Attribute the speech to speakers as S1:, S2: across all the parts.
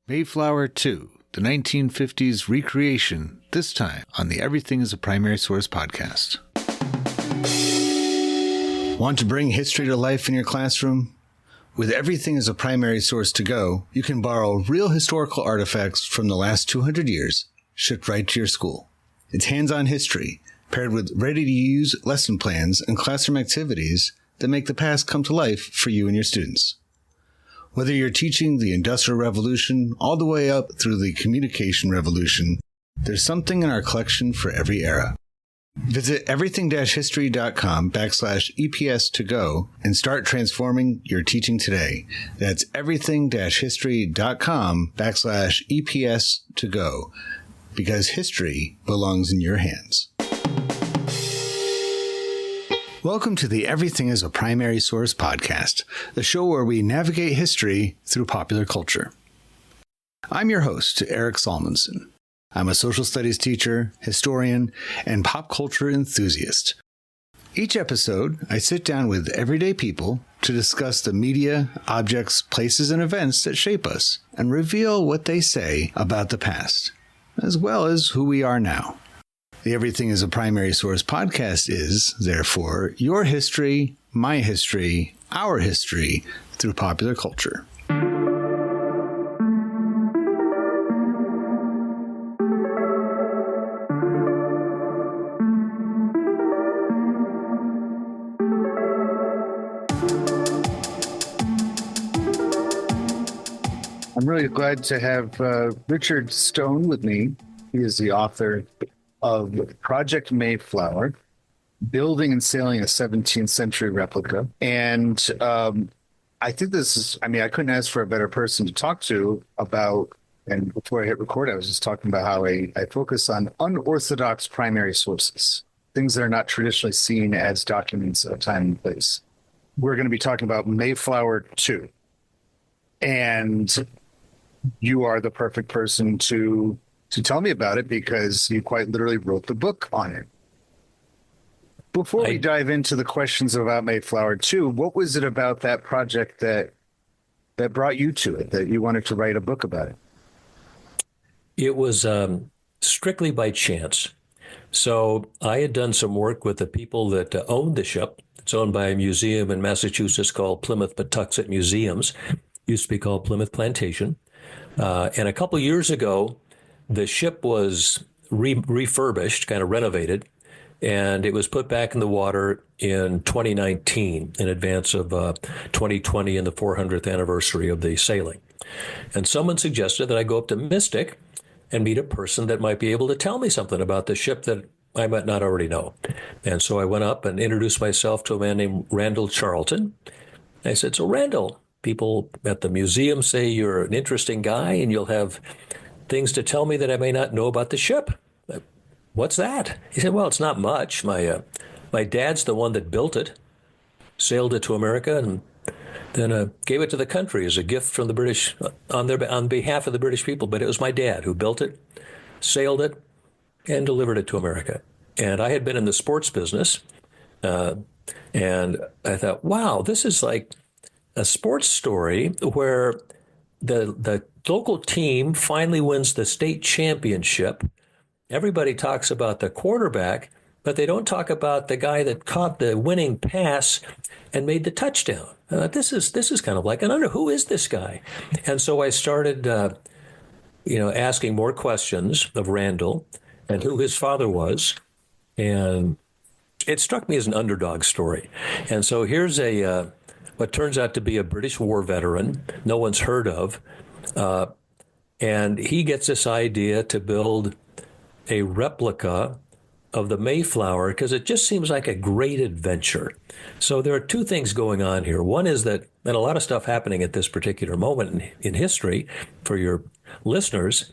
S1: Mayflower II, the 1950s recreation, this time on the Everything is a Primary Source podcast. Want to bring history to life in your classroom? With Everything is a Primary Source to go, you can borrow real historical artifacts from the last 200 years, shipped right to your school. It's hands-on history, paired with ready-to-use lesson plans and classroom activities that make the past come to life for you and your students. Whether you're teaching the Industrial Revolution all the way up through the Communication Revolution, there's something in our collection for every era. Visit everything-history.com/EPS to go and start transforming your teaching today. That's everything-history.com/EPS to go, because history belongs in your hands. Welcome to the Everything is a Primary Source podcast, the show where we navigate history through popular culture. I'm your host, Eric Salmonson. I'm a social studies teacher, historian, and pop culture enthusiast. Each episode, I sit down with everyday people to discuss the media, objects, places, and events that shape us and reveal what they say about the past, as well as who we are now. The Everything is a Primary Source podcast is, therefore, your history, my history, our history through popular culture.
S2: I'm really glad to have Richard Stone with me. He is the author of Project Mayflower, Building and Sailing a 17th Century Replica. And I think this is, I couldn't ask for a better person to talk to about, and before I hit record, I was just talking about how I focus on unorthodox primary sources, things that are not traditionally seen as documents of time and place. We're going to be talking about Mayflower II. And you are the perfect person to tell me about it because you quite literally wrote the book on it. Before we dive into the questions about Mayflower II, what was it about that project that brought you to it, that you wanted to write a book about it?
S3: It was strictly by chance. So I had done some work with the people that owned the ship. It's owned by a museum in Massachusetts called Plymouth Patuxent Museums. It used to be called Plymouth Plantation. And a couple years ago, the ship was refurbished, kind of renovated, and it was put back in the water in 2019 in advance of 2020 and the 400th anniversary of the sailing. And someone suggested that I go up to Mystic and meet a person that might be able to tell me something about the ship that I might not already know. And so I went up and introduced myself to a man named Randall Charlton. I said, "So Randall, people at the museum say you're an interesting guy and you'll have things to tell me that I may not know about the ship. What's that?" He said, "Well, it's not much. My dad's the one that built it, sailed it to America, and then gave it to the country as a gift from the British on behalf of the British people. But it was my dad who built it, sailed it, and delivered it to America. And I had been in the sports business, and I thought, wow, this is like a sports story where the local team finally wins the state championship. Everybody talks about the quarterback, but they don't talk about the guy that caught the winning pass and made the touchdown. This is kind of like, I don't know, who is this guy?" And so I started, asking more questions of Randall and who his father was, and it struck me as an underdog story. And so here's what turns out to be a British war veteran no one's heard of. And he gets this idea to build a replica of the Mayflower because it just seems like a great adventure. So there are two things going on here. One is that, and a lot of stuff happening at this particular moment in history for your listeners.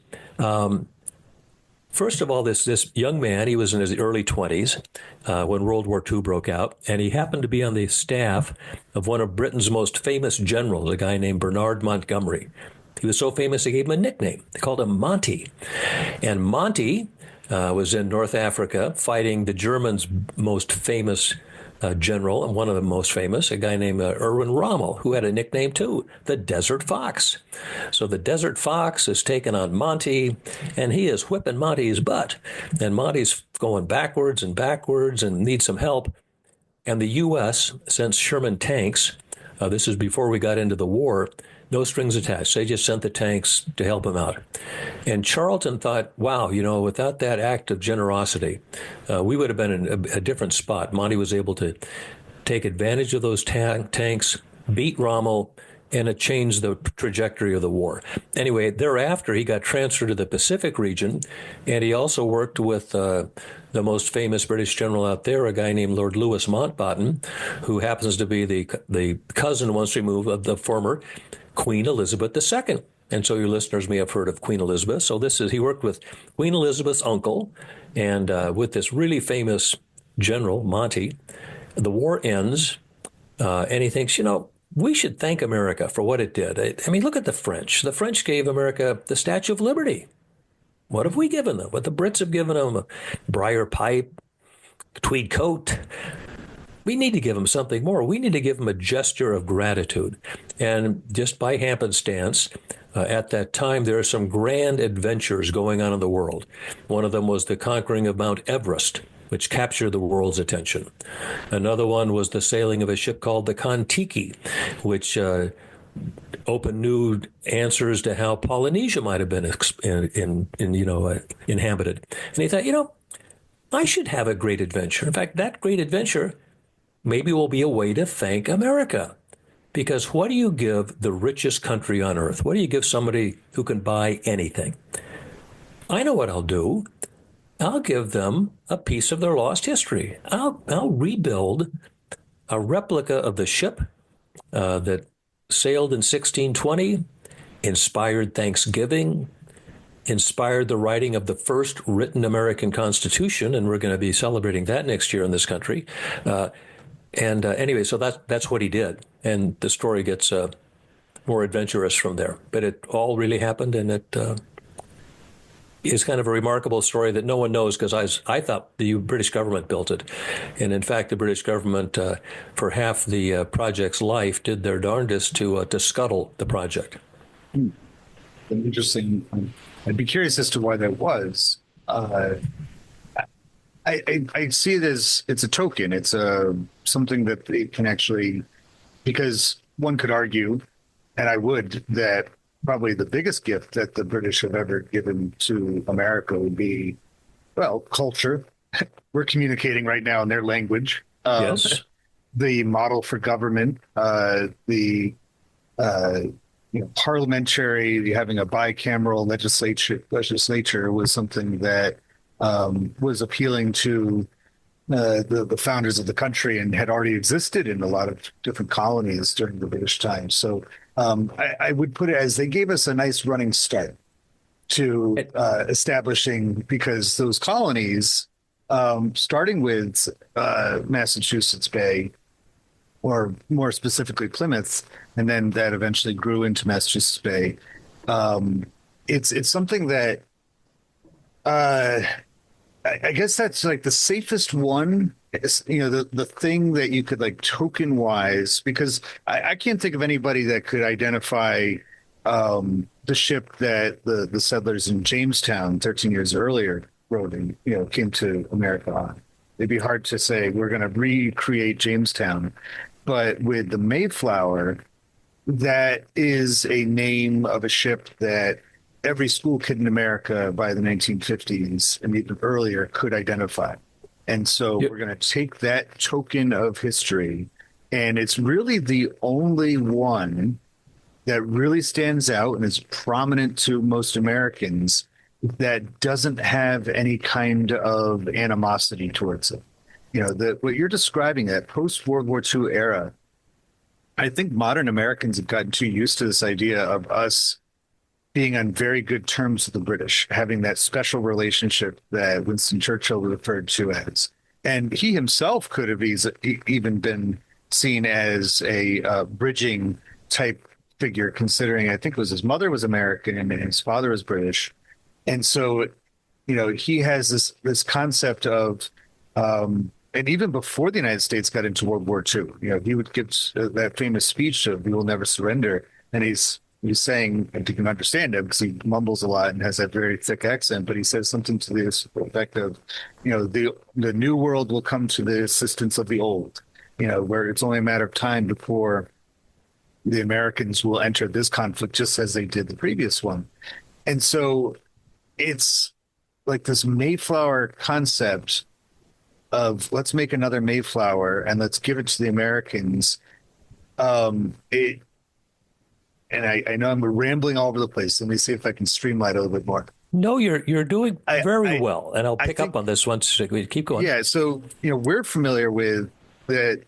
S3: First of all, this young man, he was in his early 20s when World War II broke out, and he happened to be on the staff of one of Britain's most famous generals, a guy named Bernard Montgomery. He was so famous they gave him a nickname. They called him Monty. And Monty was in North Africa fighting the Germans' most famous general, and one of the most famous, a guy named Erwin Rommel, who had a nickname too, the Desert Fox. So the Desert Fox is taking on Monty, and he is whipping Monty's butt. And Monty's going backwards and needs some help. And the U.S. sent Sherman tanks. This is before we got into the war. No strings attached. They just sent the tanks to help him out. And Charlton thought, wow, without that act of generosity, we would have been in a different spot. Monty was able to take advantage of those tanks, beat Rommel, and it changed the trajectory of the war. Anyway, thereafter, he got transferred to the Pacific region, and he also worked with the most famous British general out there, a guy named Lord Louis Mountbatten, who happens to be the cousin once removed of the former Queen Elizabeth II. And so your listeners may have heard of Queen Elizabeth. So he worked with Queen Elizabeth's uncle and with this really famous general, Monty. The war ends, and he thinks, we should thank America for what it did. I mean, look at the French. The French gave America the Statue of Liberty. What have we given them? What the Brits have given them, a briar pipe, tweed coat. We need to give them something more. We need to give them a gesture of gratitude. And just by happenstance, at that time, there are some grand adventures going on in the world. One of them was the conquering of Mount Everest, which captured the world's attention. Another one was the sailing of a ship called the Kon-Tiki, which opened new answers to how Polynesia might have been inhabited. And he thought, I should have a great adventure. In fact, that great adventure maybe will be a way to thank America. Because what do you give the richest country on earth? What do you give somebody who can buy anything? I know what I'll do. I'll give them a piece of their lost history. I'll rebuild a replica of the ship that sailed in 1620, inspired Thanksgiving, inspired the writing of the first written American Constitution, and we're going to be celebrating that next year in this country. Anyway, so that's what he did, and the story gets more adventurous from there. But it all really happened, and it is kind of a remarkable story that no one knows, because I thought the British government built it. And in fact, the British government, for half the project's life, did their darndest to scuttle the project.
S2: Interesting. I'd be curious as to why that was. I see it as it's a token. It's something that it can actually, because one could argue, and I would, that probably the biggest gift that the British have ever given to America would be, well, culture. We're communicating right now in their language.
S3: Yes.
S2: The model for government, the parliamentary, having a bicameral legislature was something that was appealing to the founders of the country and had already existed in a lot of different colonies during the British time. So I would put it as they gave us a nice running start to establishing, because those colonies, starting with Massachusetts Bay, or more specifically Plymouth, and then that eventually grew into Massachusetts Bay. It's something that I guess that's like the safest one. The thing that you could like token wise, because I can't think of anybody that could identify the ship that the settlers in Jamestown 13 years earlier rode and came to America on. It'd be hard to say we're going to recreate Jamestown, but with the Mayflower, that is a name of a ship that every school kid in America by the 1950s and even earlier could identify. And so We're going to take that token of history, and it's really the only one that really stands out and is prominent to most Americans that doesn't have any kind of animosity towards it. What you're describing, that post-World War II era, I think modern Americans have gotten too used to this idea of us being on very good terms with the British, having that special relationship that Winston Churchill referred to as. And he himself could have even been seen as a bridging type figure, considering I think it was his mother was American and his father was British. And so, he has this concept of and even before the United States got into World War II, he would give that famous speech of "We will never surrender," and he's saying, and you can understand him because he mumbles a lot and has that very thick accent, but he says something to the effect of, the new world will come to the assistance of the old, where it's only a matter of time before the Americans will enter this conflict just as they did the previous one. And so it's like this Mayflower concept of let's make another Mayflower and let's give it to the Americans. And I know I'm rambling all over the place. Let me see if I can streamline a little bit more.
S3: No, you're doing very well, and I'll pick up on this once. Keep going.
S2: Yeah, so we're familiar with the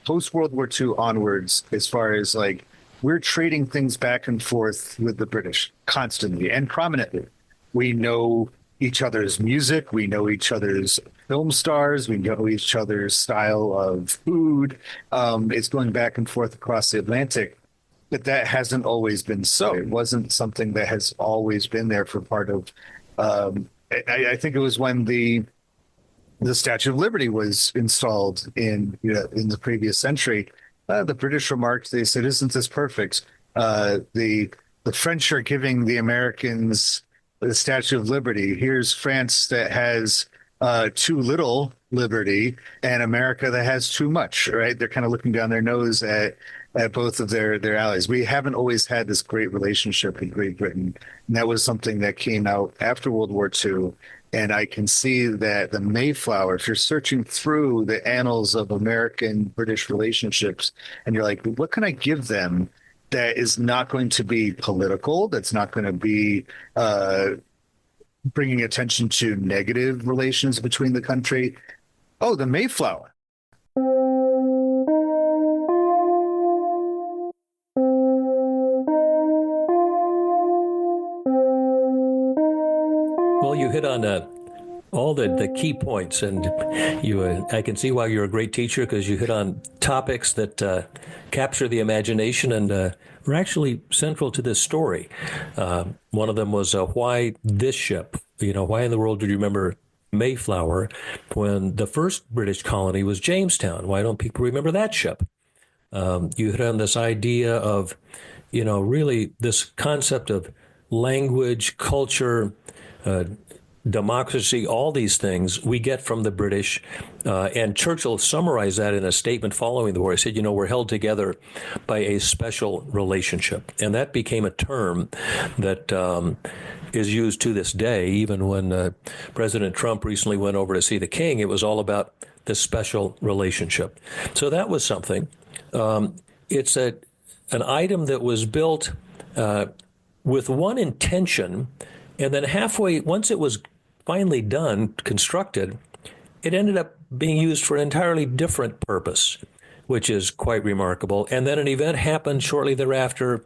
S2: post World War II onwards, as far as like we're trading things back and forth with the British constantly and prominently. We know each other's music, we know each other's film stars, we know each other's style of food. It's going back and forth across the Atlantic. But that hasn't always been so. It wasn't something that has always been there for part of. I think it was when the Statue of Liberty was installed in the previous century. The British remarked, they said, "Isn't this perfect?" The French are giving the Americans the Statue of Liberty. Here's France that has too little liberty, and America that has too much. Right? They're kind of looking down their nose at both of their allies. We haven't always had this great relationship with Great Britain. And that was something that came out after World War II. And I can see that the Mayflower, if you're searching through the annals of American-British relationships, and you're like, what can I give them that is not going to be political, that's not going to be bringing attention to negative relations between the country? Oh, the Mayflower.
S3: Well, you hit on all the key points, and I can see why you're a great teacher, because you hit on topics that capture the imagination and are actually central to this story. One of them was why this ship? Why in the world do you remember Mayflower when the first British colony was Jamestown? Why don't people remember that ship? You hit on this idea of, really this concept of language, culture, democracy, all these things we get from the British. And Churchill summarized that in a statement following the war. He said, we're held together by a special relationship. And that became a term that is used to this day. Even when President Trump recently went over to see the king, it was all about this special relationship. So that was something. It's an item that was built with one intention, and then halfway, once it was finally done, constructed, it ended up being used for an entirely different purpose, which is quite remarkable. And then an event happened shortly thereafter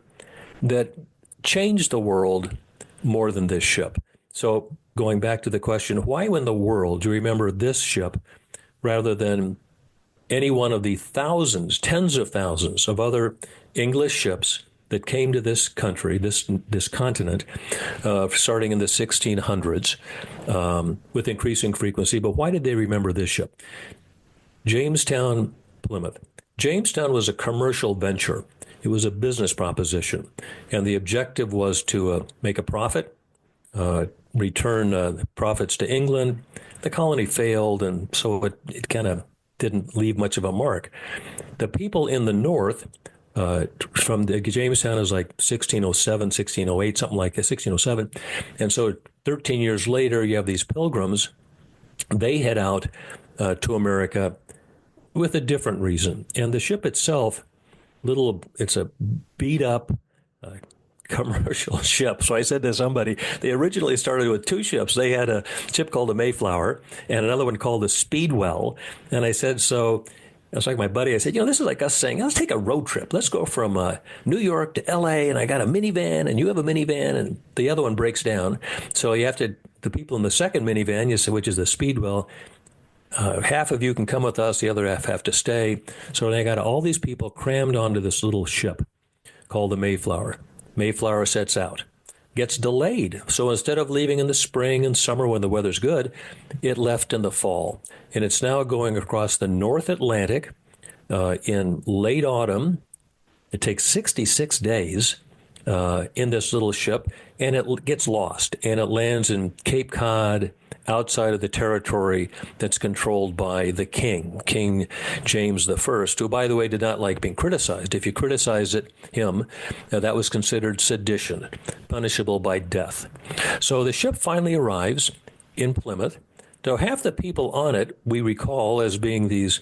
S3: that changed the world more than this ship. So going back to the question, why in the world do you remember this ship rather than any one of the thousands, tens of thousands of other English ships that came to this country, this continent, starting in the 1600s, with increasing frequency. But why did they remember this ship? Jamestown, Plymouth. Jamestown was a commercial venture. It was a business proposition, and the objective was to make a profit, return profits to England. The colony failed, and so it kind of didn't leave much of a mark. The people in the north, from the Jamestown is like 1607, 1608, something like that, 1607. And so 13 years later, you have these pilgrims. They head out to America with a different reason. And the ship itself, it's a beat up commercial ship. So I said to somebody, they originally started with two ships. They had a ship called the Mayflower and another one called the Speedwell. And I said, I was like my buddy. I said, this is like us saying, let's take a road trip. Let's go from New York to L.A., and I got a minivan, and you have a minivan, and the other one breaks down. So the people in the second minivan, which is the Speedwell, half of you can come with us, the other half have to stay. So they got all these people crammed onto this little ship called the Mayflower. Mayflower sets out. gets delayed. So instead of leaving in the spring and summer when the weather's good, it left in the fall. And it's now going across the North Atlantic in late autumn. It takes 66 days in this little ship, and it gets lost, and it lands in Cape Cod, outside of the territory that's controlled by the king, King James I, who, by the way, did not like being criticized. If you criticized him, that was considered sedition, punishable by death. So the ship finally arrives in Plymouth. So half the people on it we recall as being these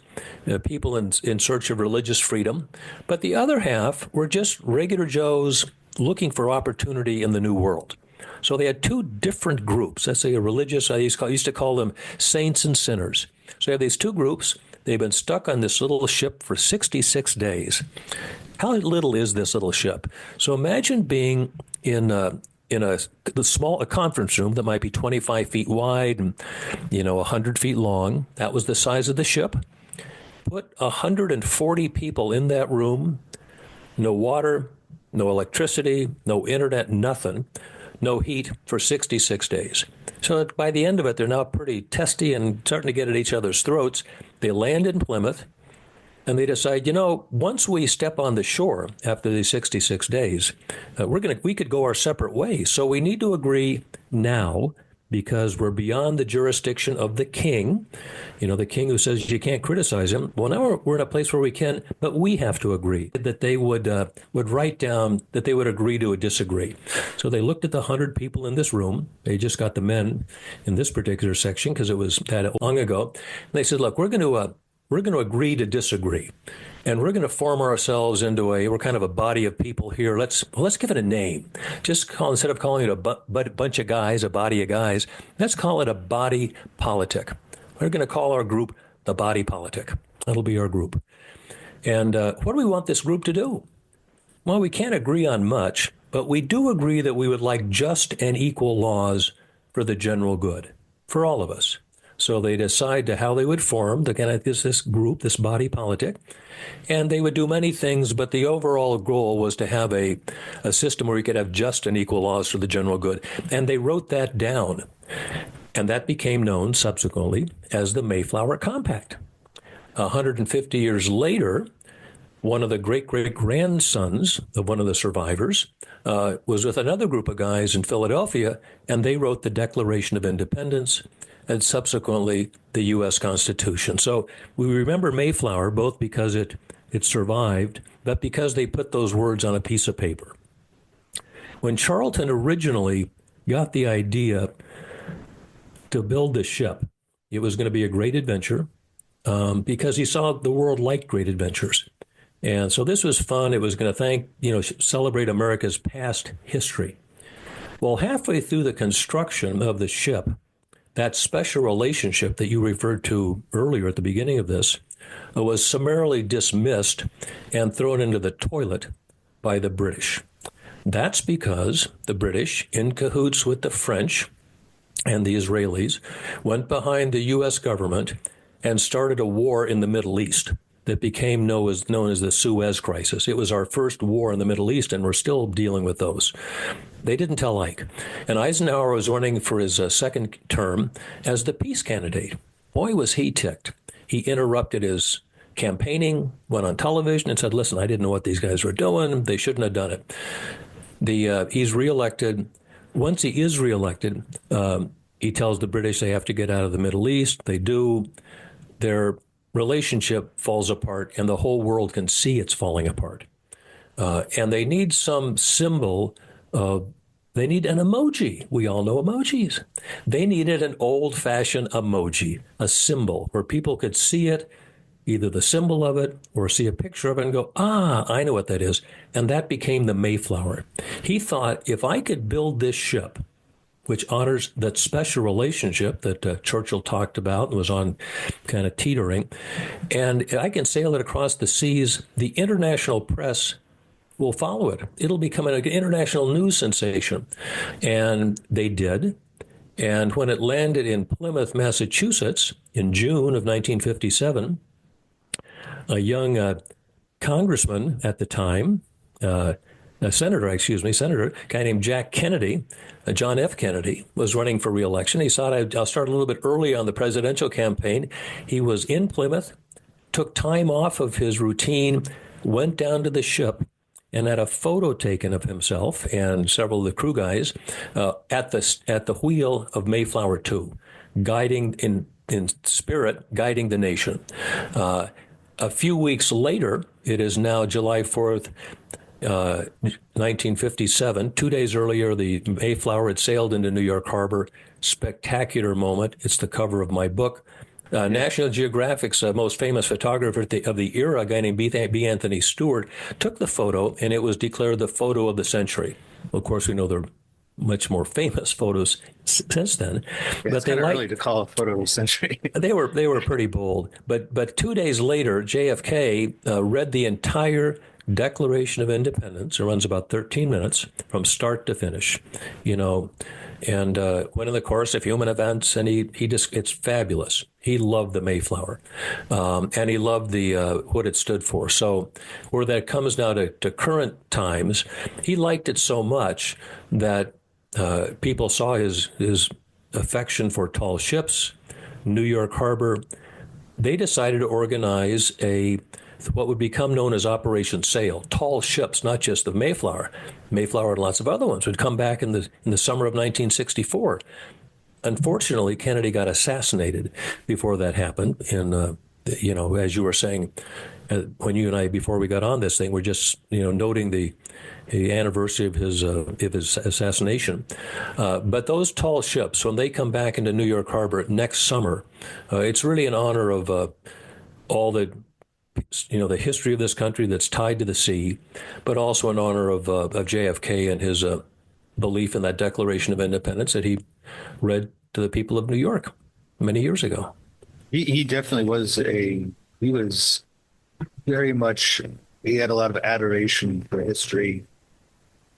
S3: people in search of religious freedom, but the other half were just regular Joes looking for opportunity in the New World. So they had two different groups. Let's say a religious, I used to call them saints and sinners. So you have these two groups. They've been stuck on this little ship for 66 days. How little is this little ship? So imagine being in a conference room that might be 25 feet wide and 100 feet long. That was the size of the ship. Put 140 people in that room. No water, no electricity, no internet, nothing. No heat for 66 days. So that by the end of it, they're now pretty testy and starting to get at each other's throats. They land in Plymouth, and they decide, once we step on the shore after these 66 days, we could go our separate ways. So we need to agree now, because we're beyond the jurisdiction of the king, the king who says you can't criticize him. Well, now we're in a place where we can, but we have to agree that they would write down that they would agree to disagree. So they looked at the 100 people in this room. They just got the men in this particular section because it was that long ago. And they said, look, we're going to agree to disagree. And we're going to form ourselves into we're kind of a body of people here. Let's give it a name. Instead of calling it a bunch of guys, a body of guys, let's call it a body politic. We're going to call our group the body politic. That'll be our group. And what do we want this group to do? Well, we can't agree on much, but we do agree that we would like just and equal laws for the general good, for all of us. So they decide how they would form this group, this body politic, and they would do many things, but the overall goal was to have a system where you could have just and equal laws for the general good. And they wrote that down, and that became known subsequently as the Mayflower Compact. 150 years later, one of the great-great-grandsons of one of the survivors was with another group of guys in Philadelphia, and they wrote the Declaration of Independence, and subsequently the U.S. Constitution. So we remember Mayflower both because it survived, but because they put those words on a piece of paper. When Charlton originally got the idea to build this ship, it was going to be a great adventure because he saw the world liked great adventures. And so this was fun. It was going to celebrate America's past history. Well, halfway through the construction of the ship, that special relationship that you referred to earlier at the beginning of this was summarily dismissed and thrown into the toilet by the British. That's because the British, in cahoots with the French and the Israelis, went behind the U.S. government and started a war in the Middle East that became known as the Suez Crisis. It was our first war in the Middle East, and we're still dealing with those. They didn't tell Ike. And Eisenhower was running for his second term as the peace candidate. Boy, was he ticked. He interrupted his campaigning, went on television and said, listen, I didn't know what these guys were doing. They shouldn't have done it. He's reelected. Once he is reelected, he tells the British they have to get out of the Middle East. They do. Their relationship falls apart, and the whole world can see it's falling apart. And they need some symbol of, they need an emoji. We all know emojis. They needed an old-fashioned emoji, a symbol where people could see it, either the symbol of it or see a picture of it and go, I know what that is. And that became the Mayflower. He thought, if I could build this ship, which honors that special relationship that Churchill talked about and was on kind of teetering, and I can sail it across the seas, the international press will follow it. It'll become an international news sensation. And they did. And when it landed in Plymouth, Massachusetts in June of 1957, a young congressman at the time, a guy named Jack Kennedy, John F. Kennedy, was running for re-election. He thought, I'll start a little bit early on the presidential campaign. He was in Plymouth, took time off of his routine, went down to the ship, and had a photo taken of himself and several of the crew guys at the wheel of Mayflower II, guiding in spirit, guiding the nation. A few weeks later, it is now July 4th, 1957. 2 days earlier, the Mayflower had sailed into New York Harbor. Spectacular moment. It's the cover of my book. National Geographic's most famous photographer of the era, a guy named B. Anthony Stewart, took the photo, and it was declared the photo of the century. Well, of course, we know there are much more famous photos since then.
S2: Yeah, but it's kind of early to call a photo of the century.
S3: They were pretty bold. But 2 days later, JFK read the entire Declaration of Independence. It runs about 13 minutes from start to finish, and went in the course of human events, and it's fabulous. He loved the Mayflower, and he loved the what it stood for. So where that comes now to current times, he liked it so much that people saw his affection for tall ships, New York Harbor. They decided to organize what would become known as Operation Sail. Tall ships, not just the Mayflower and lots of other ones, would come back in the summer of 1964. Unfortunately, Kennedy got assassinated before that happened. And as you were saying, when you and I, before we got on this thing, we're just noting the anniversary of his assassination. But those tall ships, when they come back into New York Harbor next summer, it's really in honor of all the history of this country that's tied to the sea, but also in honor of JFK and his belief in that Declaration of Independence that he read to the people of New York many years ago.
S2: He definitely was he was very much, he had a lot of adoration for history,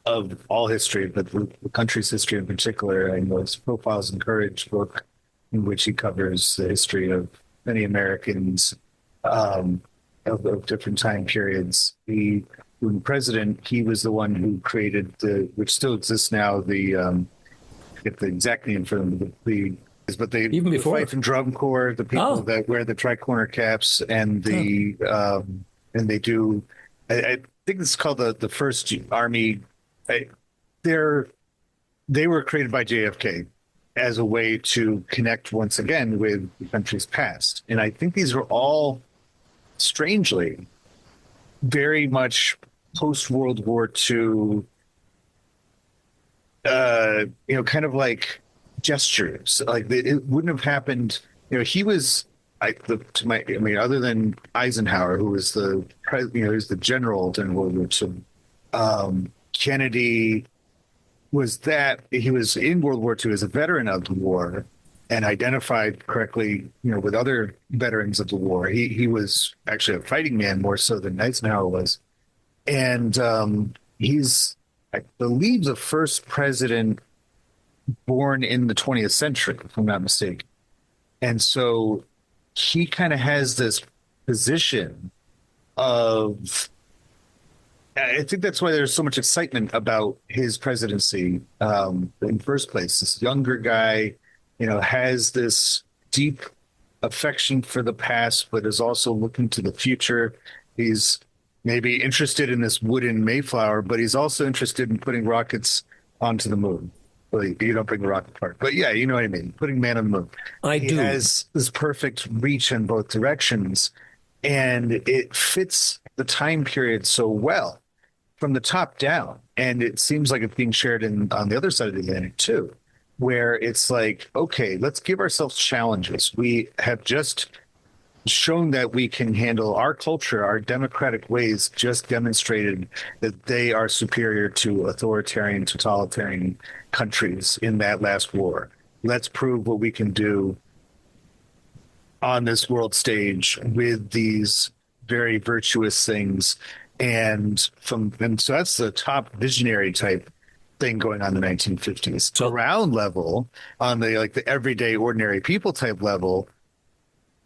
S2: of all history, but the country's history in particular. I know his Profiles in Courage book, in which he covers the history of many Americans, of different time periods. When president, he was the one who created which still exists now, I forget the exact name for them, but they
S3: even before
S2: the Fife and Drum Corps, the people that wear the tri-corner caps, and and they do. I think it's called the First Army. They were created by JFK as a way to connect once again with the country's past, and I think these are all, strangely, very much post-World War II, kind of like gestures. Like it wouldn't have happened. He was, other than Eisenhower, who was he was the general during World War II. Kennedy he was in World War II as a veteran of the war, and identified correctly, with other veterans of the war. He was actually a fighting man more so than Eisenhower was. And he's, I believe, the first president born in the 20th century, if I'm not mistaken. And so he kind of has this position of, I think that's why there's so much excitement about his presidency in the first place. This younger guy, has this deep affection for the past, but is also looking to the future. He's maybe interested in this wooden Mayflower, but he's also interested in putting rockets onto the moon. Well, you don't bring the rocket part, but yeah, you know what I mean. Putting man on the moon. He has this perfect reach in both directions, and it fits the time period so well from the top down. And it seems like it's being shared on the other side of the Atlantic too, where it's like, okay, let's give ourselves challenges. We have just shown that we can handle our culture, our democratic ways, just demonstrated that they are superior to authoritarian, totalitarian countries in that last war. Let's prove what we can do on this world stage with these very virtuous things. And so that's the top visionary type thing going on in the 1950s. So ground level, on the everyday ordinary people type level,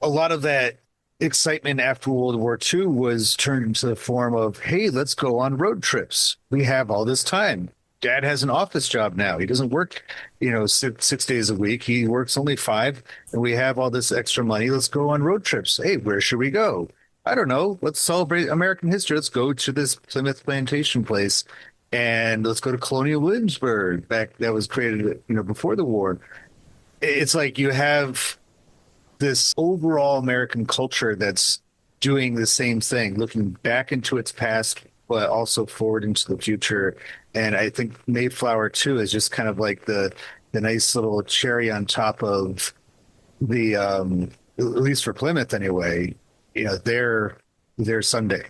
S2: a lot of that excitement after World War II was turned into the form of, hey, let's go on road trips. We have all this time. Dad has an office job now. He doesn't work, 6 days a week. He works only 5, and we have all this extra money. Let's go on road trips. Hey, where should we go? I don't know. Let's celebrate American history. Let's go to this Plymouth plantation place, and let's go to Colonial Williamsburg, back that was created, before the war. It's like you have this overall American culture that's doing the same thing, looking back into its past, but also forward into the future. And I think Mayflower II is just kind of like the nice little cherry on top of the, at least for Plymouth anyway, their Sunday.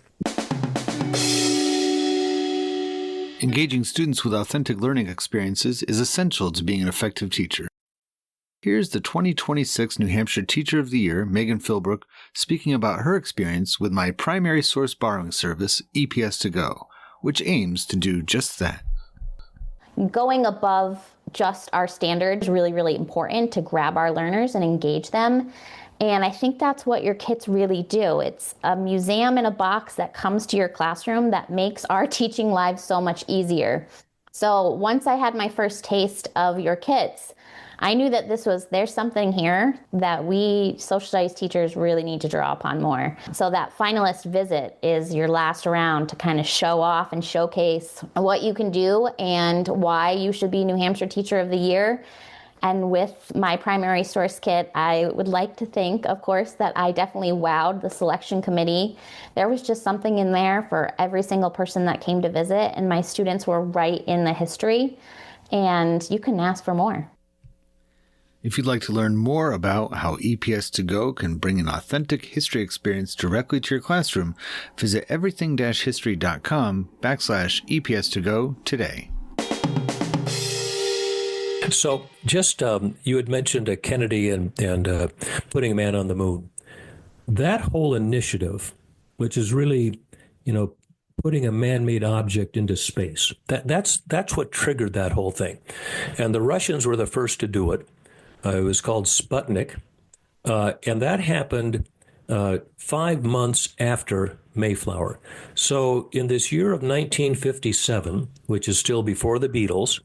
S1: Engaging students with authentic learning experiences is essential to being an effective teacher. Here's the 2026 New Hampshire Teacher of the Year, Megan Philbrook, speaking about her experience with my primary source borrowing service, EPS2Go, which aims to do just that.
S4: Going above just our standards is really, really important to grab our learners and engage them. And I think that's what your kits really do. It's a museum in a box that comes to your classroom that makes our teaching lives so much easier. So once I had my first taste of your kits, I knew that there's something here that we social studies teachers really need to draw upon more. So that finalist visit is your last round to kind of show off and showcase what you can do and why you should be New Hampshire Teacher of the Year. And with my primary source kit, I would like to think, of course, that I definitely wowed the selection committee. There was just something in there for every single person that came to visit, and my students were right in the history, and you couldn't ask for more.
S1: If you'd like to learn more about how EPS2Go can bring an authentic history experience directly to your classroom, visit everything-history.com/EPS2Go today.
S3: So just, you had mentioned Kennedy and putting a man on the moon. That whole initiative, which is really, putting a man-made object into space, that's what triggered that whole thing. And the Russians were the first to do it. It was called Sputnik, and that happened 5 months after Mayflower. So in this year of 1957, which is still before the Beatles,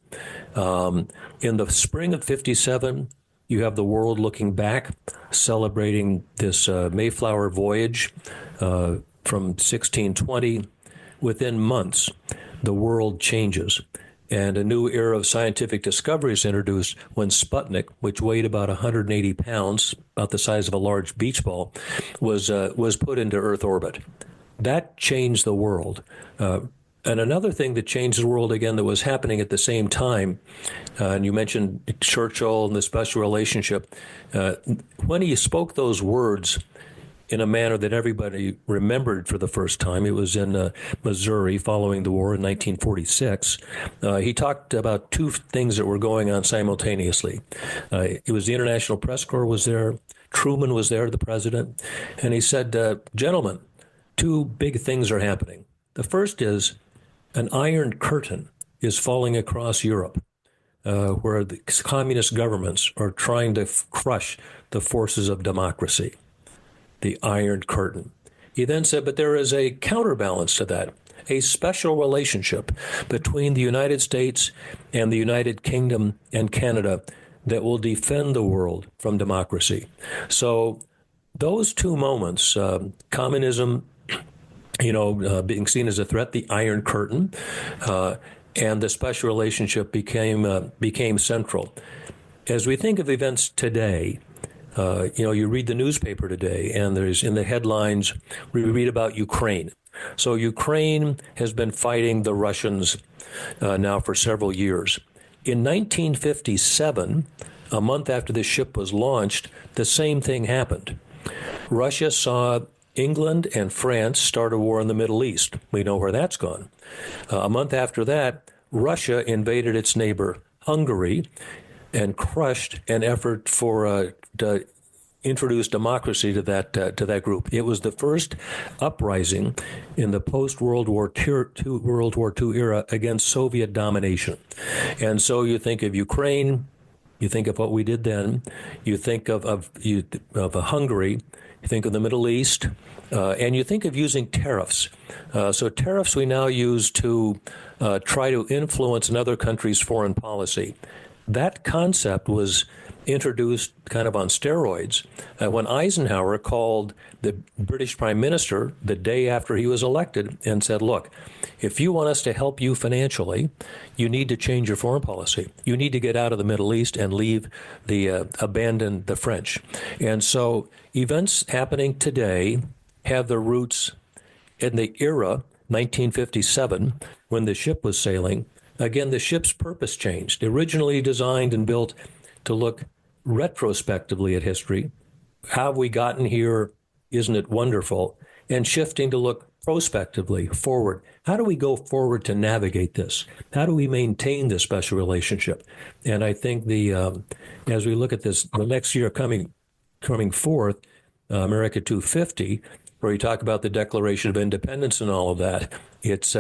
S3: in the spring of 57, you have the world looking back, celebrating this Mayflower voyage from 1620. Within months, the world changes. And a new era of scientific discovery is introduced when Sputnik, which weighed about 180 pounds, about the size of a large beach ball, was put into Earth orbit. That changed the world. And another thing that changed the world again that was happening at the same time, and you mentioned Churchill and the special relationship, when he spoke those words in a manner that everybody remembered for the first time. It was in Missouri following the war in 1946. He talked about two things that were going on simultaneously. It was the International Press Corps was there. Truman was there, the president. And he said, gentlemen, two big things are happening. The first is an iron curtain is falling across Europe, where the communist governments are trying to crush the forces of democracy. The Iron Curtain. He then said, but there is a counterbalance to that, a special relationship between the United States and the United Kingdom and Canada that will defend the world from democracy. So those two moments, communism, being seen as a threat, the Iron Curtain, and the special relationship became central. As we think of events today, you read the newspaper today, and there's in the headlines, we read about Ukraine. So Ukraine has been fighting the Russians now for several years. In 1957, a month after the ship was launched, the same thing happened. Russia saw England and France start a war in the Middle East. We know where that's gone. A month after that, Russia invaded its neighbor, Hungary, and crushed an effort to introduce democracy to that group. It was the first uprising in the post-World War II era against Soviet domination. And so you think of Ukraine, you think of what we did then, you think of Hungary, you think of the Middle East, and you think of using tariffs. So tariffs we now use to try to influence another country's foreign policy. That concept was introduced kind of on steroids when Eisenhower called the British Prime Minister the day after he was elected and said, look, if you want us to help you financially, you need to change your foreign policy. You need to get out of the Middle East and leave abandon the French. And so events happening today have their roots in the era, 1957, when the ship was sailing. Again, the ship's purpose changed. Originally designed and built to look retrospectively at history. How have we gotten here? Isn't it wonderful? And shifting to look prospectively forward. How do we go forward to navigate this? How do we maintain this special relationship? And I think as we look at this, the next year coming forth, America 250, where you talk about the Declaration of Independence and all of that, it's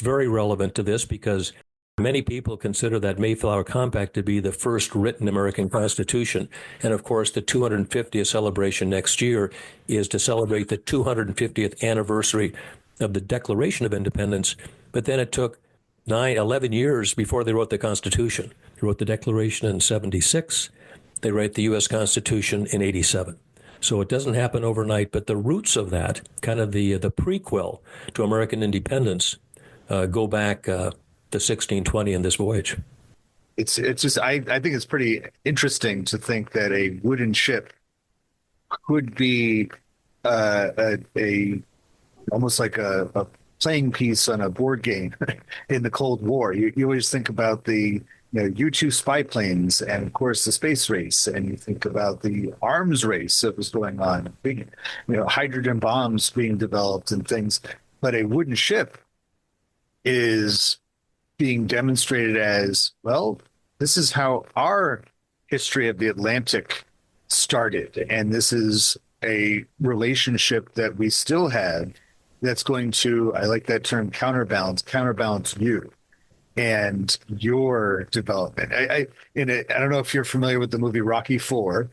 S3: very relevant to this because many people consider that Mayflower Compact to be the first written American Constitution. And of course, the 250th celebration next year is to celebrate the 250th anniversary of the Declaration of Independence. But then it took 11 years before they wrote the Constitution. They wrote the Declaration in 76. They write the U.S. Constitution in 87. So it doesn't happen overnight, but the roots of that, kind of the prequel to American independence, go back to 1620 in this voyage.
S2: It's just I think it's pretty interesting to think that a wooden ship could be a almost like a playing piece on a board game in the Cold War. You always think about the U-2 spy planes and of course the space race, and you think about the arms race that was going on, big hydrogen bombs being developed and things. But a wooden ship is being demonstrated as, well, this is how our history of the Atlantic started. And this is a relationship that we still have that's going to, I like that term, counterbalance you and your development. I don't know if you're familiar with the movie Rocky IV.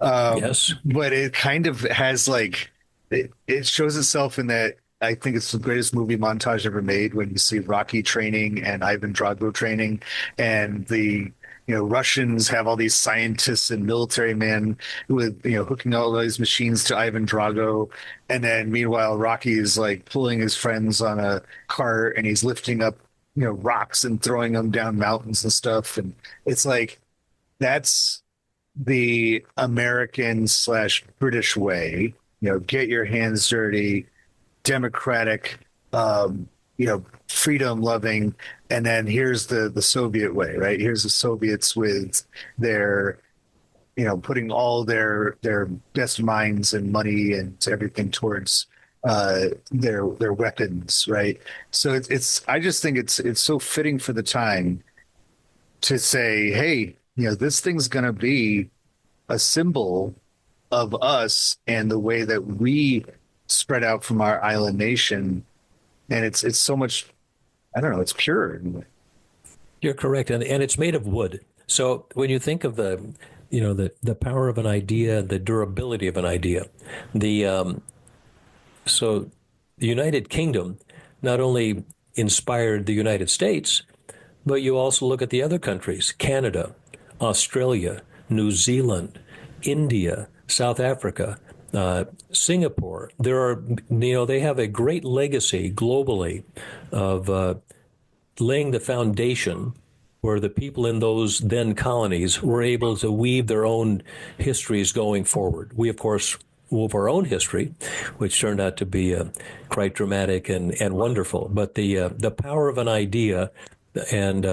S3: Yes.
S2: But it kind of has it shows itself in that I think it's the greatest movie montage ever made when you see Rocky training and Ivan Drago training, and the Russians have all these scientists and military men with hooking all these machines to Ivan Drago, and then meanwhile Rocky is pulling his friends on a cart and he's lifting up rocks and throwing them down mountains and stuff, and it's that's the American / British way. Get your hands dirty, democratic, freedom loving, and then here's the Soviet way, right? Here's the Soviets with their, putting all their best minds and money and everything towards their weapons, right? So I just think it's so fitting for the time to say, hey, this thing's going to be a symbol of us and the way that we spread out from our island nation, and it's so much, I don't know, it's pure.
S3: You're correct, and it's made of wood. So when you think of the power of an idea, the durability of an idea, so the United Kingdom not only inspired the United States, but you also look at the other countries: Canada, Australia, New Zealand, India, South Africa, Singapore. There are, they have a great legacy globally of laying the foundation where the people in those then colonies were able to weave their own histories going forward. We, of course, wove our own history, which turned out to be quite dramatic and wonderful. But the power of an idea and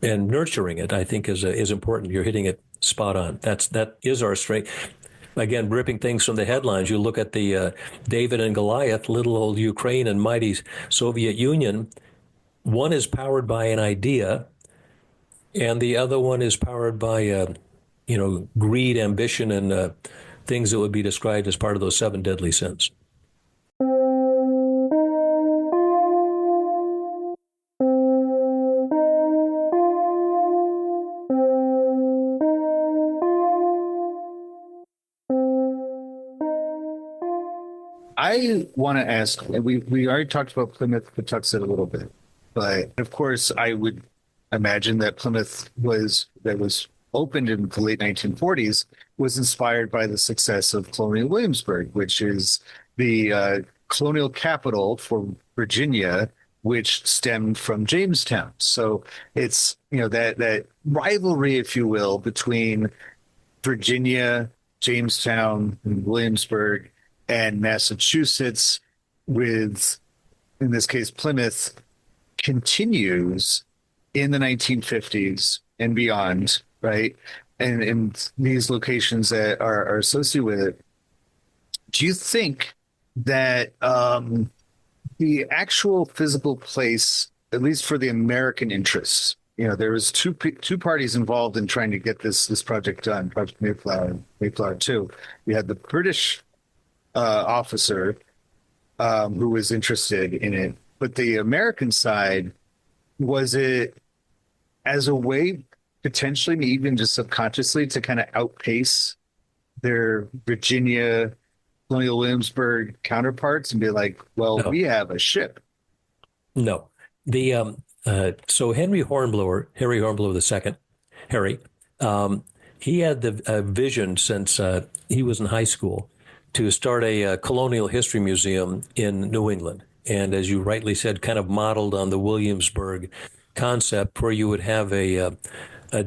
S3: nurturing it, I think, is important. You're hitting it spot on. That is our strength. Again, ripping things from the headlines, you look at the David and Goliath, little old Ukraine and mighty Soviet Union. One is powered by an idea, and the other one is powered by greed, ambition, and things that would be described as part of those 7 deadly sins.
S2: I want to ask, and we already talked about Plymouth Patuxent a little bit, but of course I would imagine that Plymouth was opened in the late 1940s was inspired by the success of Colonial Williamsburg, which is the colonial capital for Virginia, which stemmed from Jamestown. So it's, that rivalry, if you will, between Virginia, Jamestown, and Williamsburg, and Massachusetts, with, in this case, Plymouth, continues in the 1950s and beyond, right? And these locations that are associated with it. Do you think that the actual physical place, at least for the American interests, there was two parties involved in trying to get this project done, Project Mayflower, Mayflower II. You had the British officer who was interested in it, but the American side, was it as a way potentially, even just subconsciously, to kind of outpace their Virginia, Colonial Williamsburg counterparts and be like, well,
S3: No.
S2: we have a ship?
S3: No. The so Harry Hornblower II, Harry, he had the vision since he was in high school to start a colonial history museum in New England. And as you rightly said, kind of modeled on the Williamsburg concept, where you would have a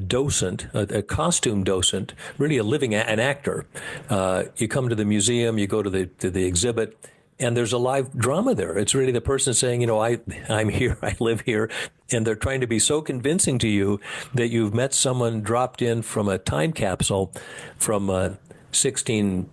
S3: docent, a costume docent, really an actor. You come to the museum, you go to the exhibit, and there's a live drama there. It's really the person saying, I'm here, I live here, and they're trying to be so convincing to you that you've met someone dropped in from a time capsule from 1600s,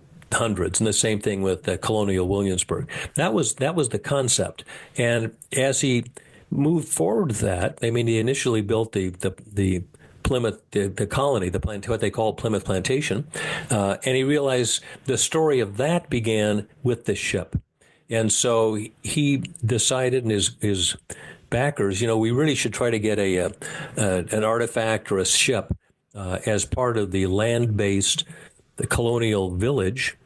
S3: and the same thing with Colonial Williamsburg. That was the concept, and as he moved forward with that, I mean, he initially built the Plymouth, the colony, what they call Plymouth Plantation, and he realized the story of that began with the ship. And so he decided, and his backers, we really should try to get an artifact or a ship as part of the land-based the colonial village,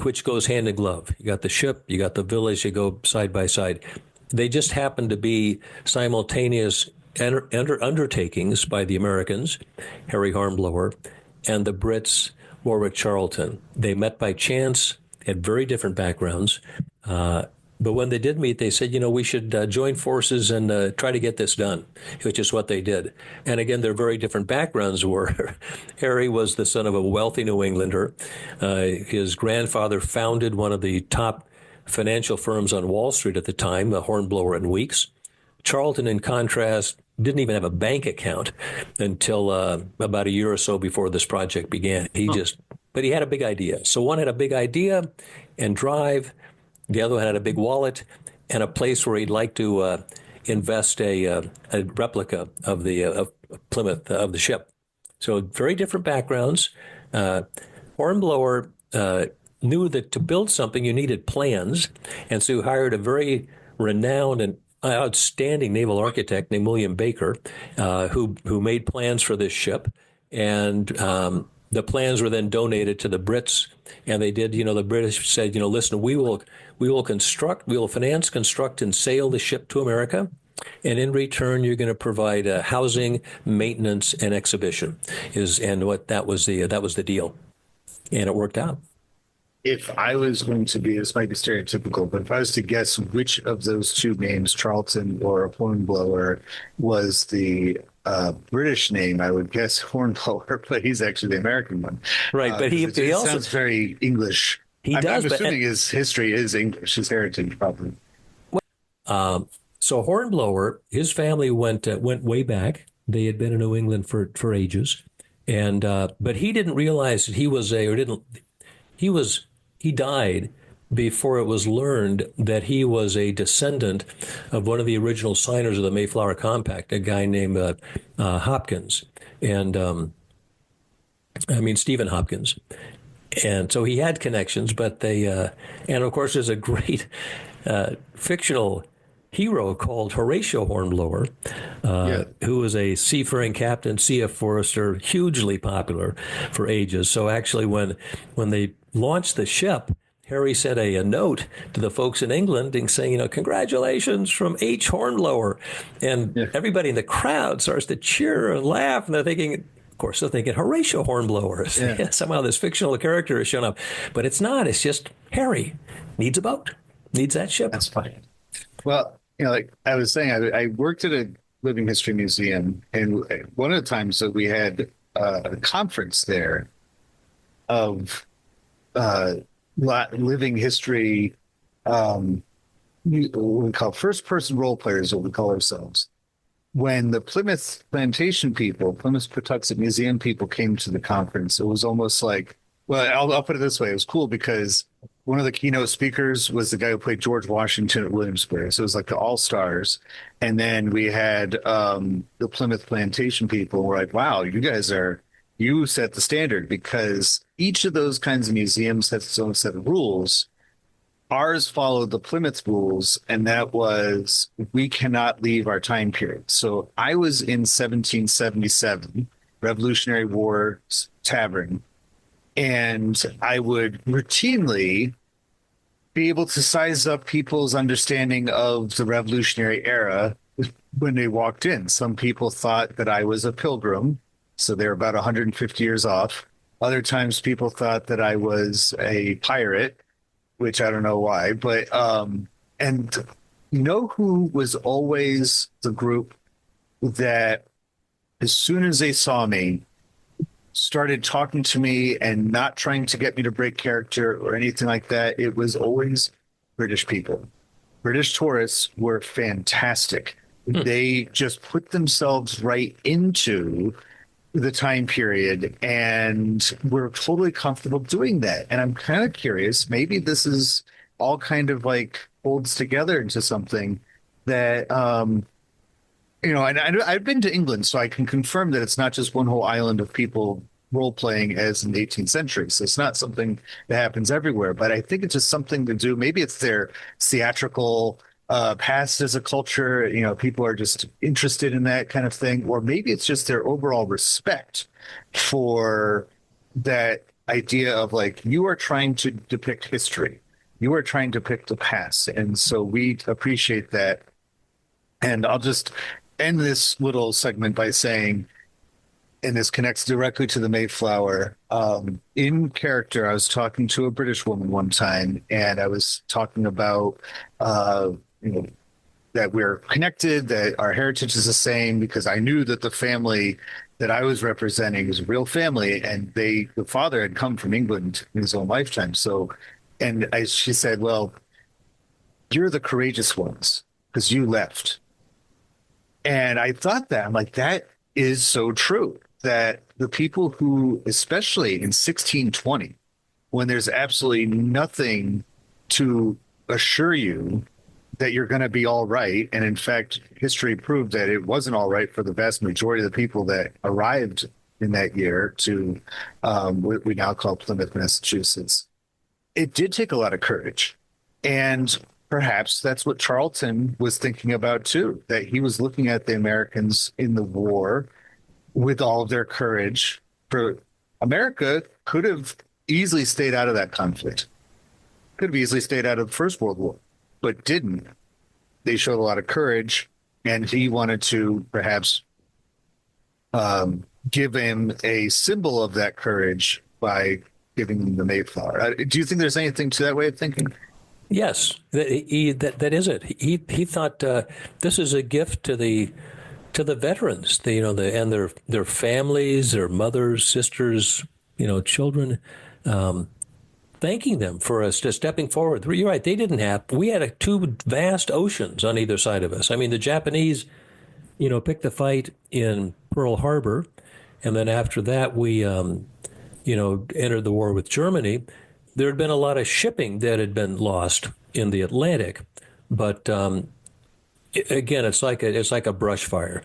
S3: which goes hand in glove. You got the ship, you got the village, you go side by side. They just happen to be simultaneous undertakings by the Americans, Harry Hornblower, and the Brits, Warwick Charlton. They met by chance, had very different backgrounds. But when they did meet, they said, we should join forces and try to get this done, which is what they did. And again, their very different backgrounds were. Harry was the son of a wealthy New Englander. His grandfather founded one of the top financial firms on Wall Street at the time, Hornblower and Weeks. Charlton, in contrast, didn't even have a bank account until about a year or so before this project began. But he had a big idea. So one had a big idea and drive. The other one had a big wallet and a place where he'd like to invest a replica of of Plymouth, of the ship. So very different backgrounds. Hornblower knew that to build something you needed plans, and so he hired a very renowned and outstanding naval architect named William Baker, who made plans for this ship, and the plans were then donated to the Brits, and they did. The British said, listen, we will finance, construct, and sail the ship to America, and in return, you're going to provide housing, maintenance, and exhibition. That was the deal, and it worked out.
S2: If I was going to be, this might be stereotypical, but if I was to guess which of those two names, Charlton or Hornblower, was the British name, I would guess Hornblower, but he's actually the American one.
S3: Right, but he also
S2: sounds very English. I'm assuming his history is English, his heritage probably.
S3: So Hornblower, his family went way back. They had been in New England for ages, and but he didn't realize that he died before it was learned that he was a descendant of one of the original signers of the Mayflower Compact, a guy named Hopkins, and Stephen Hopkins. And so he had connections, but and of course there's a great fictional hero called Horatio Hornblower, who was a seafaring captain, C.F. Forrester, hugely popular for ages. So actually when they launched the ship, Harry sent a note to the folks in England and saying, congratulations from H. Hornblower. And everybody in the crowd starts to cheer and laugh. And they're thinking, of course, they're thinking Horatio Hornblower. Yeah. Somehow this fictional character has shown up. But it's not. It's just Harry needs a boat, needs that ship.
S2: That's funny. Well, like I was saying, I worked at a living history museum. And one of the times that we had a conference there of living history, what we call first-person role players, what we call ourselves. When the Plymouth Plantation people, Plymouth Patuxent Museum people came to the conference, it was almost like, well, I'll put it this way. It was cool because one of the keynote speakers was the guy who played George Washington at Williamsburg. So it was like the all-stars. And then we had the Plymouth Plantation people were like, wow, you set the standard, because each of those kinds of museums has its own set of rules. Ours followed the Plymouth rules, and that was we cannot leave our time period. So I was in 1777, Revolutionary War Tavern, and I would routinely be able to size up people's understanding of the Revolutionary era when they walked in. Some people thought that I was a pilgrim, so they're about 150 years off. Other times people thought that I was a pirate, which I don't know why. But, and you know who was always the group that as soon as they saw me, started talking to me and not trying to get me to break character or anything like that? It was always British people. British tourists were fantastic. They just put themselves right into the time period and we're totally comfortable doing that. And I'm kind of curious, maybe this is all kind of like folds together into something that, and I've been to England, so I can confirm that it's not just one whole island of people role playing as in the 18th century. So it's not something that happens everywhere, but I think it's just something to do. Maybe it's their theatrical past as a culture, people are just interested in that kind of thing, or maybe it's just their overall respect for that idea of like, you are trying to depict history, you are trying to depict the past, and so we appreciate that. And I'll just end this little segment by saying, and this connects directly to the Mayflower. In character, I was talking to a British woman one time, and I was talking about that we're connected, that our heritage is the same, because I knew that the family that I was representing was a real family, and the father had come from England in his own lifetime. So, she said, well, you're the courageous ones because you left. And I thought that, I'm like, that is so true, that the people who, especially in 1620, when there's absolutely nothing to assure you that you're going to be all right. And in fact, history proved that it wasn't all right for the vast majority of the people that arrived in that year to what we now call Plymouth, Massachusetts. It did take a lot of courage. And perhaps that's what Charlton was thinking about too, that he was looking at the Americans in the war with all of their courage. For America could have easily stayed out of that conflict, could have easily stayed out of the First World War, but didn't. They showed a lot of courage, and he wanted to perhaps give him a symbol of that courage by giving him the Mayflower. Do you think there's anything to that way of thinking?
S3: Yes, that is it. He thought this is a gift to the veterans, and their families, their mothers, sisters, children. Thanking them for us just stepping forward. You're right. They didn't have. We had two vast oceans on either side of us. I mean, the Japanese, picked the fight in Pearl Harbor, and then after that, we, entered the war with Germany. There had been a lot of shipping that had been lost in the Atlantic, but again, it's like a brush fire.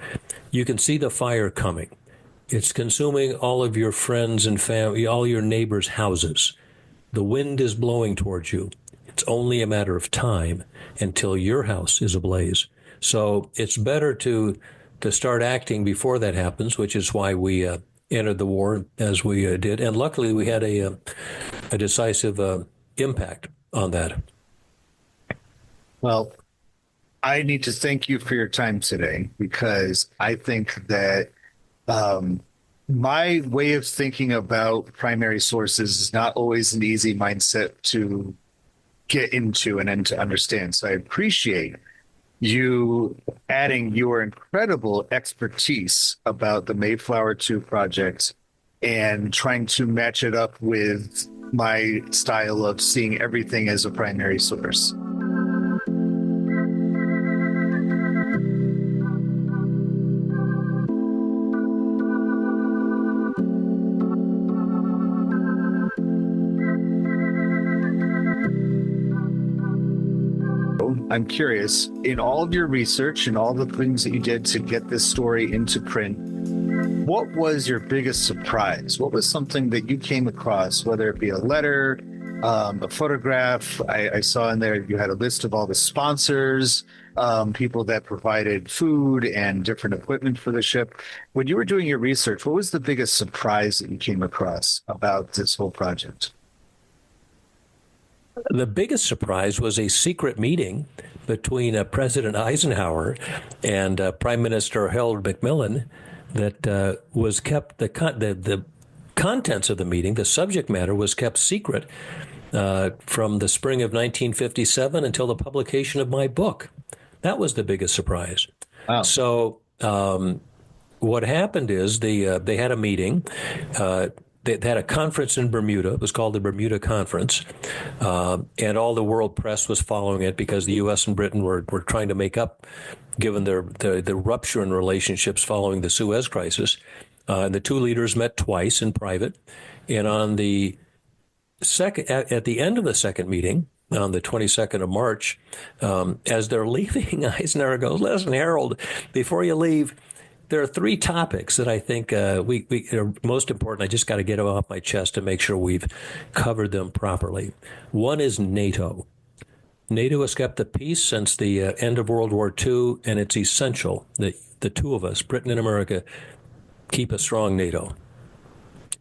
S3: You can see the fire coming. It's consuming all of your friends and family, all your neighbors' houses. The wind is blowing towards you. It's only a matter of time until your house is ablaze. So it's better to start acting before that happens, which is why we entered the war as we did. And luckily, we had a decisive impact on that.
S2: Well, I need to thank you for your time today, because I think that my way of thinking about primary sources is not always an easy mindset to get into and to understand. So I appreciate you adding your incredible expertise about the Mayflower II project and trying to match it up with my style of seeing everything as a primary source. I'm curious, in all of your research and all the things that you did to get this story into print, what was your biggest surprise? What was something that you came across, whether it be a letter, a photograph? I saw in there you had a list of all the sponsors, people that provided food and different equipment for the ship. When you were doing your research, what was the biggest surprise that you came across about this whole project?
S3: The biggest surprise was a secret meeting between President Eisenhower and Prime Minister Harold Macmillan that was kept, the contents of the meeting, the subject matter was kept secret from the spring of 1957 until the publication of my book. That was the biggest surprise.
S2: Wow.
S3: So what happened is they had a meeting. They had a conference in Bermuda. It was called the Bermuda Conference. And all the world press was following it because the U.S. and Britain were trying to make up, given the rupture in relationships following the Suez Crisis. And the two leaders met twice in private. And on the at the end of the second meeting, on the 22nd of March, as they're leaving, Eisenhower goes, "Listen, Harold, before you leave, there are three topics that I think we are most important. I just got to get them off my chest to make sure we've covered them properly. One is NATO. NATO has kept the peace since the end of World War II, and it's essential that the two of us, Britain and America, keep a strong NATO.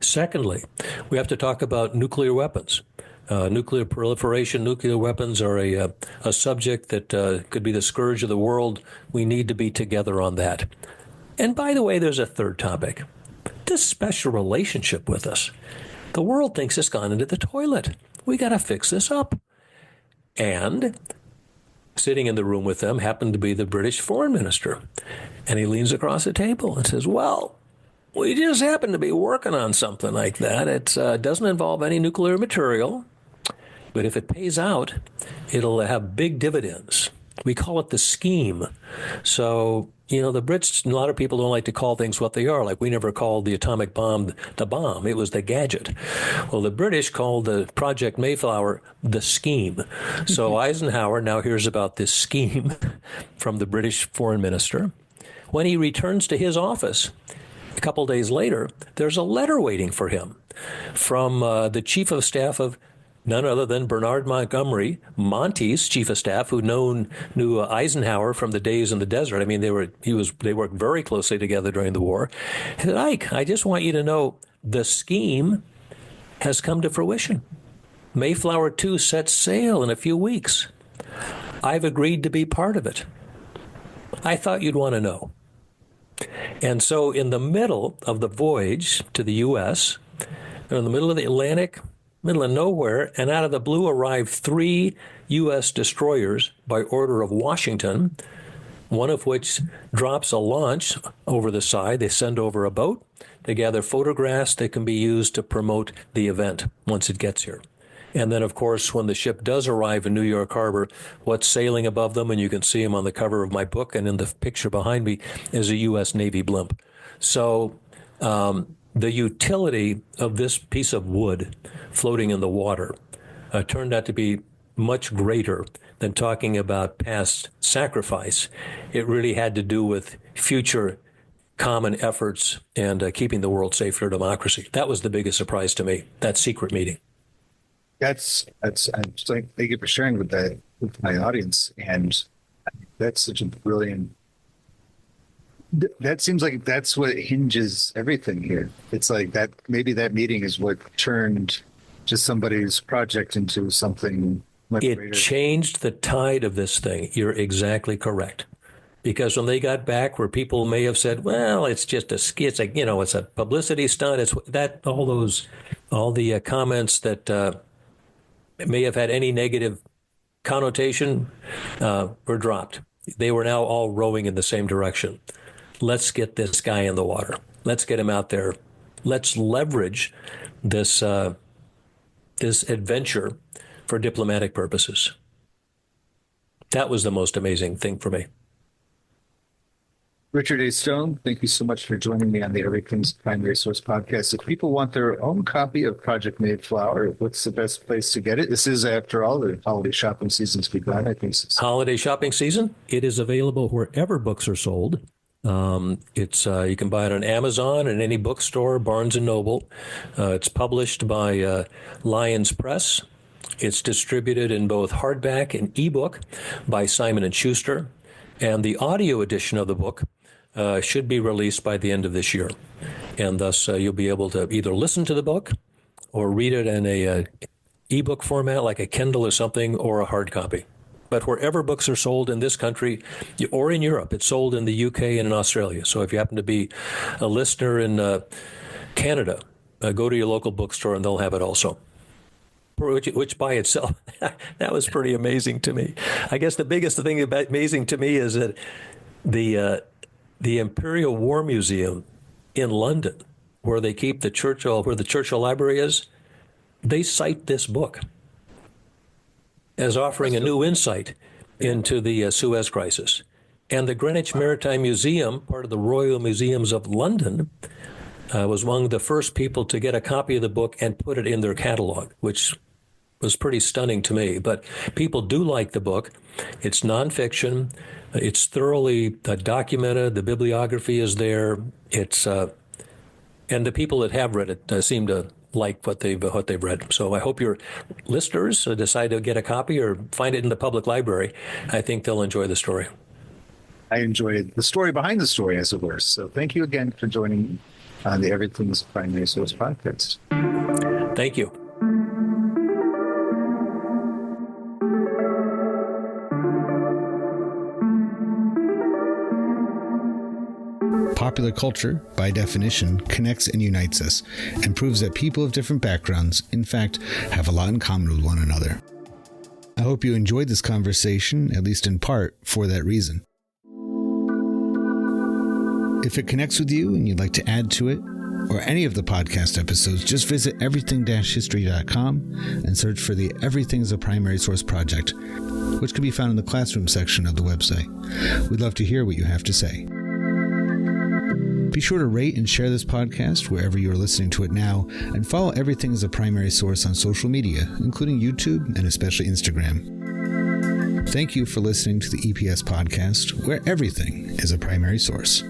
S3: Secondly, we have to talk about nuclear weapons. Nuclear proliferation, nuclear weapons are a subject that could be the scourge of the world. We need to be together on that. And by the way, there's a third topic, this special relationship with us. The world thinks it's gone into the toilet. We got to fix this up." And sitting in the room with them happened to be the British foreign minister. And he leans across the table and says, "Well, we just happen to be working on something like that. It doesn't involve any nuclear material, but if it pays out, it'll have big dividends. We call it the scheme." So, the Brits, a lot of people don't like to call things what they are. Like, we never called the atomic bomb the bomb. It was the gadget. Well, the British called the Project Mayflower the scheme. So Eisenhower now hears about this scheme from the British foreign minister. When he returns to his office, a couple days later, there's a letter waiting for him from the chief of staff of none other than Bernard Montgomery, Monty's chief of staff, who knew Eisenhower from the days in the desert. I mean, they worked very closely together during the war. He said, "Ike, I just want you to know the scheme has come to fruition. Mayflower II sets sail in a few weeks. I've agreed to be part of it. I thought you'd want to know." And so in the middle of the voyage to the U.S., in the middle of the Atlantic, middle of nowhere, and out of the blue arrived 3 U.S. destroyers by order of Washington, one of which drops a launch over the side. They send over a boat. They gather photographs that can be used to promote the event once it gets here. And then, of course, when the ship does arrive in New York Harbor, what's sailing above them, and you can see them on the cover of my book and in the picture behind me, is a U.S. Navy blimp. So the utility of this piece of wood floating in the water turned out to be much greater than talking about past sacrifice. It really had to do with future common efforts and keeping the world safe for democracy. That was the biggest surprise to me, that secret meeting.
S2: I'm just like, thank you for sharing with my audience. And that's such a brilliant. That seems like that's what hinges everything here. It's like maybe that meeting is what turned just somebody's project into something
S3: It changed the tide of this thing. You're exactly correct. Because when they got back, where people may have said, "Well, it's just a skit, it's like, it's a publicity stunt," it's that all the comments that may have had any negative connotation were dropped. They were now all rowing in the same direction. Let's get this guy in the water. Let's get him out there. Let's leverage this this adventure for diplomatic purposes. That was the most amazing thing for me.
S2: Richard A. Stone, thank you so much for joining me on the Everything's Primary Source podcast. If people want their own copy of Project Mayflower, what's the best place to get it? This is, after all, the holiday shopping season's begun, I think.
S3: Holiday shopping season? It is available wherever books are sold. It's you can buy it on Amazon and any bookstore, Barnes & Noble. It's published by Lyons Press. It's distributed in both hardback and ebook by Simon & Schuster. And the audio edition of the book should be released by the end of this year. And thus, you'll be able to either listen to the book or read it in a ebook format like a Kindle or something, or a hard copy. But wherever books are sold in this country or in Europe, it's sold in the UK and in Australia. So if you happen to be a listener in Canada, go to your local bookstore and they'll have it also. Which by itself, that was pretty amazing to me. I guess the biggest thing amazing to me is that the Imperial War Museum in London, where they keep the Churchill Library is, they cite this book as offering a new insight into the Suez Crisis. And the Greenwich Maritime Museum, part of the Royal Museums of London, was among the first people to get a copy of the book and put it in their catalog, which was pretty stunning to me. But people do like the book. It's nonfiction. It's thoroughly documented. The bibliography is there. It's and the people that have read it seem to like what they've read. So I hope your listeners decide to get a copy or find it in the public library. I think they'll enjoy the story.
S2: I enjoyed the story behind the story, as it were. So thank you again for joining me on the Everything's Primary Source podcast.
S3: Thank you.
S1: Popular culture, by definition, connects and unites us, and proves that people of different backgrounds, in fact, have a lot in common with one another. I hope you enjoyed this conversation, at least in part, for that reason. If it connects with you and you'd like to add to it, or any of the podcast episodes, just visit everything-history.com and search for the Everything is a Primary Source project, which can be found in the classroom section of the website. We'd love to hear what you have to say. Be sure to rate and share this podcast wherever you are listening to it now, and follow Everything as a Primary Source on social media, including YouTube and especially Instagram. Thank you for listening to the EPS podcast, where everything is a primary source.